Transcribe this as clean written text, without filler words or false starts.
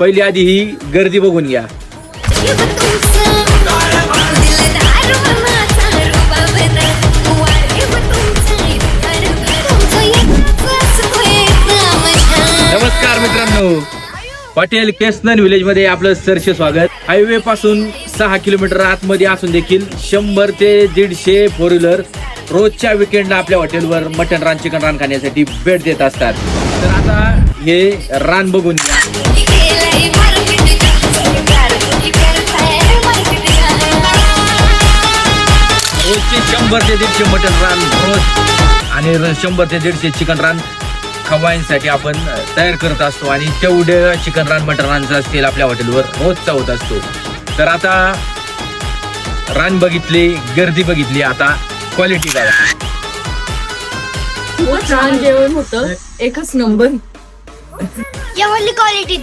पहिली आधी ही गर्दी बघून घ्या. नमस्कार मित्रांनो, पटेल केसनन विलेज मध्ये आपलं सरचे स्वागत. हायवे पासून 6 किलोमीटर आतमध्ये असून देखील 100 ते 150 फोर व्हीलर रोजच्या विकेंडला आपल्या हॉटेलवर मटन रान, चिकन रान खाण्यासाठी भेट देत असतात. तर आता हे रान बघून घ्या. रोजचे 100 ते 150 मटन रान रोज आणि 100 ते 150 चिकन रान खवाईंसाठी आपण तयार करत असतो आणि तेवढे चिकन रान, मटन रानचा सेल आपल्या हॉटेलवर रोजचा होत असतो. तर आता रान बघितले, गर्दी बघितली, आता क्वालिटी बघा. छान जेवण होतं, एकच नंबर. जेवणली क्वालिटी